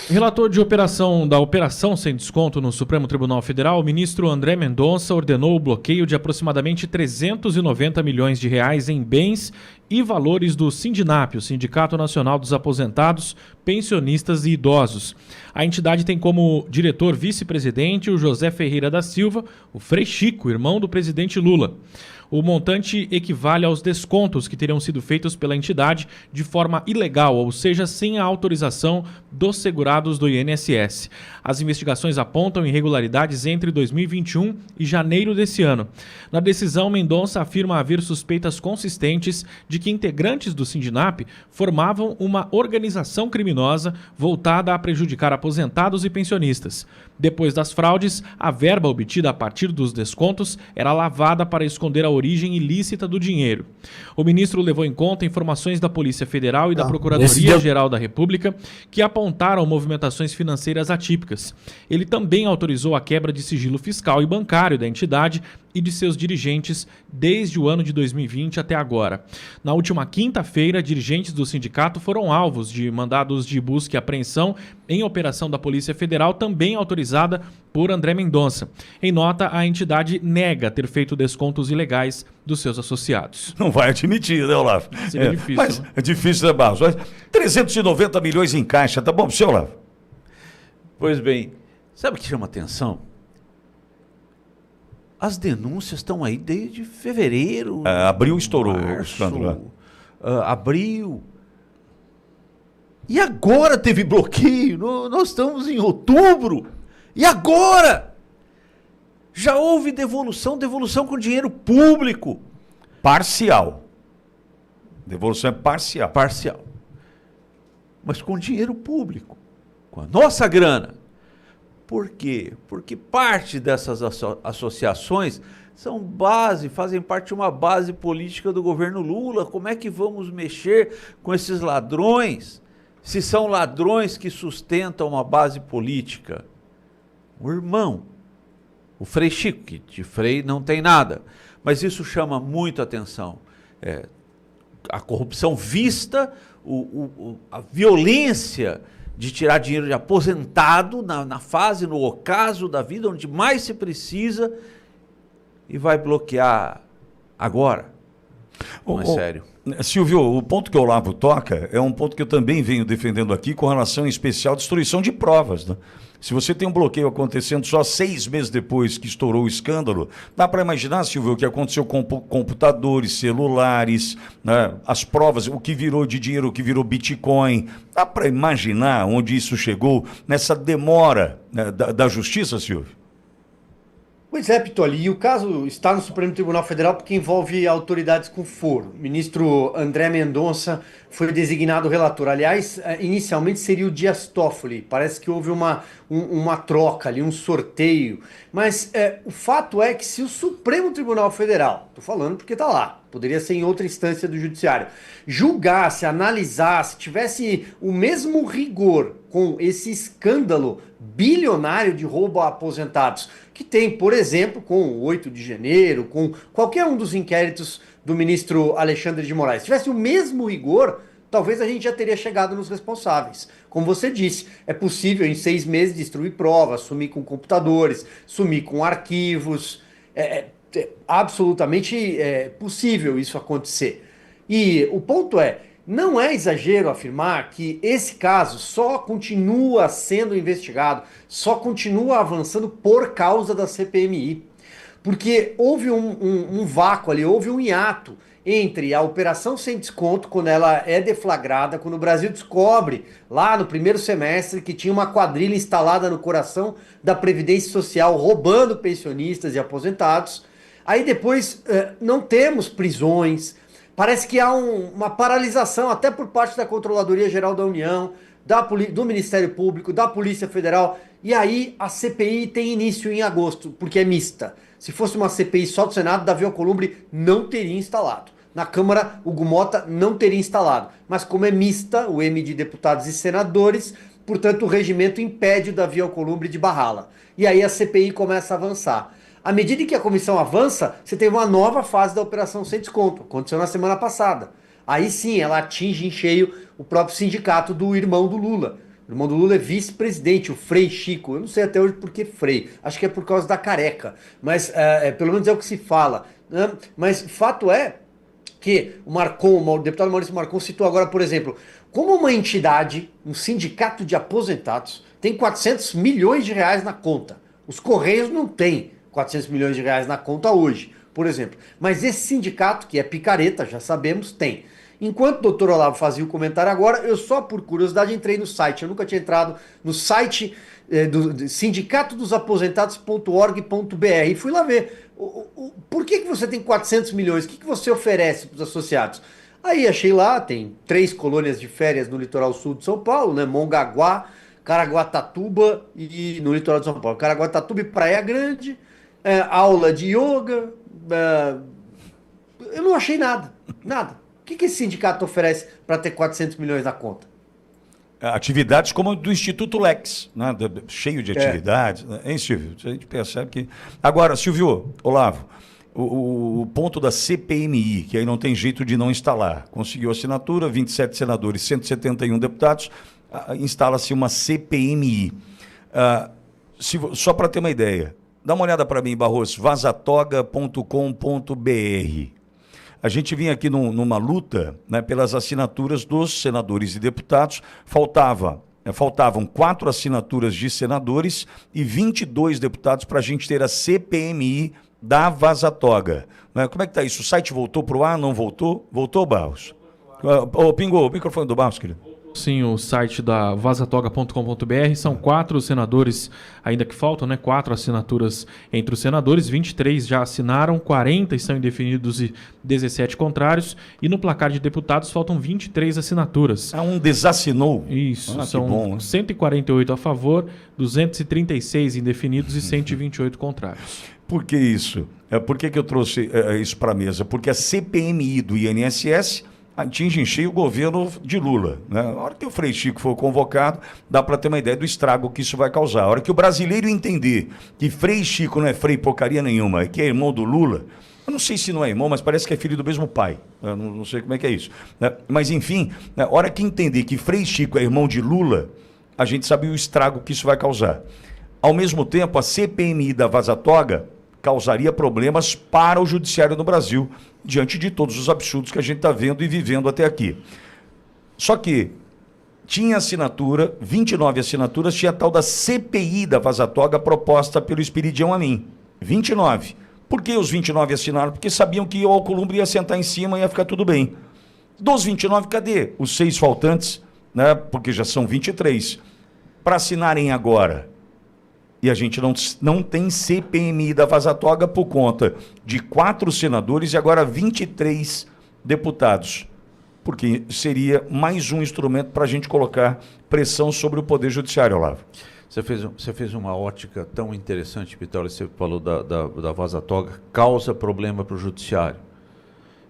Relator da Operação Sem Desconto no Supremo Tribunal Federal, o ministro André Mendonça ordenou o bloqueio de aproximadamente 390 milhões de reais em bens e valores do Sindinap, o Sindicato Nacional dos Aposentados, Pensionistas e Idosos. A entidade tem como diretor vice-presidente o José Ferreira da Silva, o Frei Chico, irmão do presidente Lula. O montante equivale aos descontos que teriam sido feitos pela entidade de forma ilegal, ou seja, sem a autorização dos segurados do INSS. As investigações apontam irregularidades entre 2021 e janeiro desse ano. Na decisão, Mendonça afirma haver suspeitas consistentes de que integrantes do Sindinap formavam uma organização criminosa voltada a prejudicar aposentados e pensionistas. Depois das fraudes, a verba obtida a partir dos descontos era lavada para esconder a origem ilícita do dinheiro. O ministro levou em conta informações da Polícia Federal e da Procuradoria-Geral da República que apontaram movimentações financeiras atípicas. Ele também autorizou a quebra de sigilo fiscal e bancário da entidade e de seus dirigentes desde o ano de 2020 até agora. Na última quinta-feira, dirigentes do sindicato foram alvos de mandados de busca e apreensão em operação da Polícia Federal, também autorizada por André Mendonça. Em nota, a entidade nega ter feito descontos ilegais dos seus associados. Não vai admitir, né, Olavo? Seria difícil, mas né? É difícil, né, Barros? Mas 390 milhões em caixa, tá bom, seu Olavo? Pois bem, sabe o que chama atenção? As denúncias estão aí desde fevereiro. Abril estourou o março, escândalo. Abril. E agora teve bloqueio. Nós estamos em outubro. E agora? Já houve devolução com dinheiro público. Parcial. Devolução é parcial. Parcial. Mas com dinheiro público. Com a nossa grana. Por quê? Porque parte dessas associações fazem parte de uma base política do governo Lula. Como é que vamos mexer com esses ladrões? Se são ladrões que sustentam uma base política. O irmão, o Frei Chico, que de Frei não tem nada, mas isso chama muito atenção. A corrupção vista, a violência de tirar dinheiro de aposentado na fase, no ocaso da vida, onde mais se precisa, e vai bloquear agora. Não é sério. Silvio, o ponto que o Olavo toca é um ponto que eu também venho defendendo aqui com relação em especial à destruição de provas, né? Se você tem um bloqueio acontecendo só 6 meses depois que estourou o escândalo, dá para imaginar, Silvio, o que aconteceu com computadores, celulares, né? As provas, o que virou de dinheiro, o que virou Bitcoin. Dá para imaginar onde isso chegou nessa demora, né, da justiça, Silvio? Pois é, Pitoli, e o caso está no Supremo Tribunal Federal porque envolve autoridades com foro. O ministro André Mendonça foi designado relator. Aliás, inicialmente seria o Dias Toffoli. Parece que houve uma troca ali, um sorteio. Mas o fato é que se o Supremo Tribunal Federal, estou falando porque está lá, poderia ser em outra instância do judiciário, julgasse, analisasse, tivesse o mesmo rigor com esse escândalo bilionário de roubo a aposentados, que tem, por exemplo, com o 8 de janeiro, com qualquer um dos inquéritos do ministro Alexandre de Moraes, se tivesse o mesmo rigor, talvez a gente já teria chegado nos responsáveis. Como você disse, é possível em 6 meses destruir provas, sumir com computadores, sumir com arquivos, é absolutamente possível isso acontecer. E o ponto não é exagero afirmar que esse caso só continua sendo investigado, só continua avançando por causa da CPMI. Porque houve um vácuo ali, houve um hiato entre a operação sem desconto, quando ela é deflagrada, quando o Brasil descobre, lá no primeiro semestre, que tinha uma quadrilha instalada no coração da Previdência Social, roubando pensionistas e aposentados. Aí depois não temos prisões. Parece que há uma paralisação até por parte da Controladoria Geral da União, do Ministério Público, da Polícia Federal. E aí a CPI tem início em agosto, porque é mista. Se fosse uma CPI só do Senado, Davi Alcolumbre não teria instalado. Na Câmara, o Gumota não teria instalado. Mas como é mista, o M de deputados e senadores, portanto o regimento impede o Davi Alcolumbre de barrá-la. E aí a CPI começa a avançar. À medida que a comissão avança, você teve uma nova fase da operação sem desconto. Aconteceu na semana passada. Aí sim, ela atinge em cheio o próprio sindicato do irmão do Lula, O irmão do Lula é vice-presidente, o Frei Chico. Eu não sei até hoje por que Frei. Acho que é por causa da careca. Mas pelo menos é o que se fala, né? Mas fato é que o deputado Maurício Marcon citou agora, por exemplo, como uma entidade, um sindicato de aposentados, tem 400 milhões de reais na conta. Os Correios não têm 400 milhões de reais na conta hoje, por exemplo. Mas esse sindicato, que é picareta, já sabemos, tem. Enquanto o doutor Olavo fazia o comentário agora, eu só por curiosidade entrei no site. Eu nunca tinha entrado no site do sindicatodosaposentados.org.br e fui lá ver. Por que você tem 400 milhões? O que você oferece para os associados? Aí achei lá, tem 3 colônias de férias no litoral sul de São Paulo, né? Mongaguá, Caraguatatuba e no litoral de São Paulo. Caraguatatuba e Praia Grande, aula de yoga. Eu não achei nada, nada. O que esse sindicato oferece para ter 400 milhões na conta? Atividades como a do Instituto Lex, né? Cheio de atividades. Hein, Silvio? A gente percebe que... Agora, Silvio, Olavo, o ponto da CPMI, que aí não tem jeito de não instalar. Conseguiu assinatura, 27 senadores, 171 deputados, instala-se uma CPMI. Só para ter uma ideia, dá uma olhada para mim, Barroso, vazatoga.com.br. A gente vinha aqui numa luta, né, pelas assinaturas dos senadores e deputados. Faltavam 4 assinaturas de senadores e 22 deputados para a gente ter a CPMI da Vazatoga. Né? Como é que está isso? O site voltou para o ar? Não voltou? Voltou, Barros? Pingou o microfone do Barros, querido. Sim, o site da vazatoga.com.br, são 4 senadores ainda que faltam, né? 4 assinaturas entre os senadores, 23 já assinaram, 40 estão indefinidos e 17 contrários, e no placar de deputados faltam 23 assinaturas. Um desassinou? Isso, são bom, 148 a favor, 236 indefinidos e 128 contrários. Por que isso? Por que eu trouxe isso para a mesa? Porque a CPMI do INSS atinge em cheio o governo de Lula. Né? A hora que o Frei Chico for convocado, dá para ter uma ideia do estrago que isso vai causar. A hora que o brasileiro entender que Frei Chico não é Frei porcaria nenhuma, que é irmão do Lula, eu não sei se não é irmão, mas parece que é filho do mesmo pai. Eu não sei como é que é isso. Né? Mas, enfim, a hora que entender que Frei Chico é irmão de Lula, a gente sabe o estrago que isso vai causar. Ao mesmo tempo, a CPMI da Vazatoga causaria problemas para o judiciário no Brasil, diante de todos os absurdos que a gente está vendo e vivendo até aqui. Só que tinha assinatura, 29 assinaturas, tinha a tal da CPI da Vazatoga proposta pelo Espiridião Amin. 29. Por que os 29 assinaram? Porque sabiam que o Alcolumbre ia sentar em cima e ia ficar tudo bem. Dos 29, cadê os 6 faltantes? Né? Porque já são 23. Para assinarem agora. E a gente não tem CPMI da Vazatoga por conta de 4 senadores e agora 23 deputados. Porque seria mais um instrumento para a gente colocar pressão sobre o Poder Judiciário, Olavo. Você fez uma ótica tão interessante, Pitório, você falou da Vazatoga, causa problema para o Judiciário.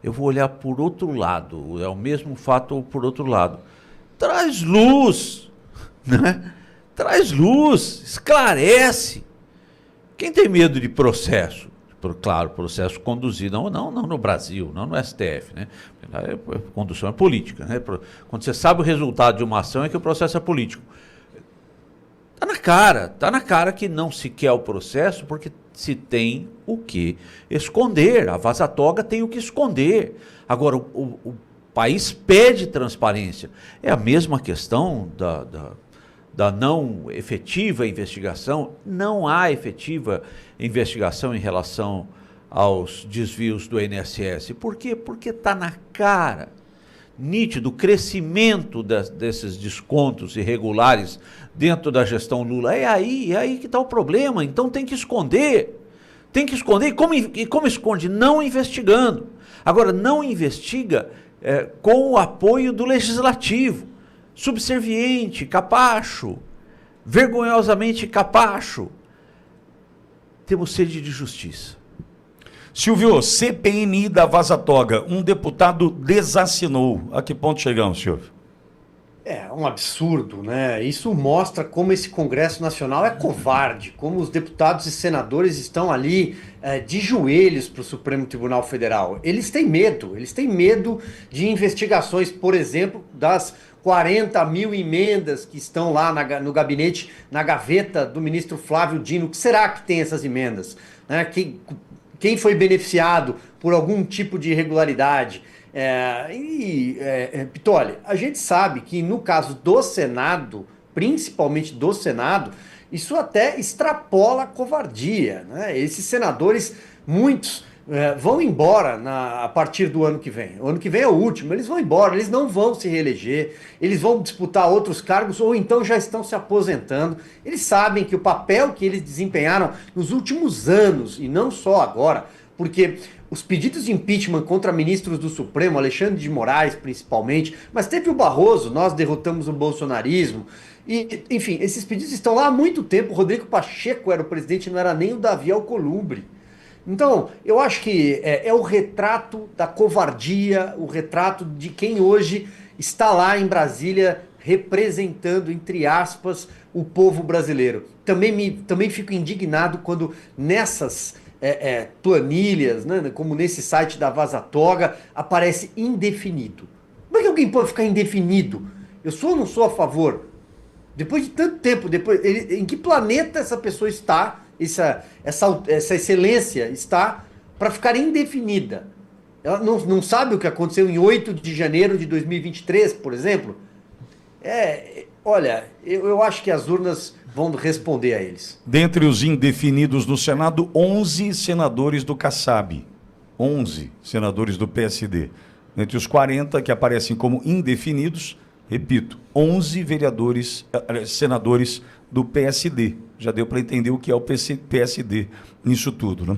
Eu vou olhar por outro lado, é o mesmo fato por outro lado. Traz luz, né? Traz luz, esclarece. Quem tem medo de processo? Claro, processo conduzido, não no Brasil, não no STF, né? Condução é política, né? Quando você sabe o resultado de uma ação é que o processo é político. Tá na cara que não se quer o processo porque se tem o que esconder. A Vazatoga tem o que esconder. Agora, o país pede transparência. É a mesma questão da não efetiva investigação. Não há efetiva investigação em relação aos desvios do INSS. Por quê? Porque está na cara, nítido, o crescimento desses descontos irregulares dentro da gestão Lula. É aí que está o problema. Então tem que esconder. Tem que esconder. E como esconde? Não investigando. Agora, não investiga com o apoio do Legislativo. Subserviente, capacho, vergonhosamente capacho. Temos sede de justiça. Silvio, CPMI da Vazatoga, um deputado desassinou. A que ponto chegamos, Silvio? É um absurdo, né? Isso mostra como esse Congresso Nacional é covarde, como os deputados e senadores estão ali de joelhos para o Supremo Tribunal Federal. Eles têm medo de investigações, por exemplo, das 40 mil emendas que estão lá no gabinete, na gaveta do ministro Flávio Dino. O que será que tem essas emendas? Né? Quem foi beneficiado por algum tipo de irregularidade? Pitoli, a gente sabe que no caso do Senado, principalmente do Senado, isso até extrapola a covardia, né? Esses senadores, muitos, vão embora a partir do ano que vem. O ano que vem é o último, eles vão embora, eles não vão se reeleger, eles vão disputar outros cargos ou então já estão se aposentando. Eles sabem que o papel que eles desempenharam nos últimos anos, e não só agora, porque os pedidos de impeachment contra ministros do Supremo, Alexandre de Moraes principalmente, mas teve o Barroso, nós derrotamos o bolsonarismo, e, enfim, esses pedidos estão lá há muito tempo. O Rodrigo Pacheco era o presidente, não era nem o Davi Alcolumbre. Então, eu acho que é o retrato da covardia, o retrato de quem hoje está lá em Brasília representando, entre aspas, o povo brasileiro. Também fico indignado quando nessas planilhas, né, como nesse site da Vaza Toga, aparece indefinido. Como é que alguém pode ficar indefinido? Eu sou ou não sou a favor? Depois de tanto tempo, em que planeta essa pessoa está, essa excelência está para ficar indefinida? Ela não sabe o que aconteceu em 8 de janeiro de 2023, por exemplo? Olha, eu acho que as urnas vão responder a eles. Dentre os indefinidos no Senado, 11 senadores do Kassab, 11 senadores do PSD. Entre os 40 que aparecem como indefinidos, repito, 11 senadores do PSD. Já deu para entender o que é o PSD nisso tudo, né?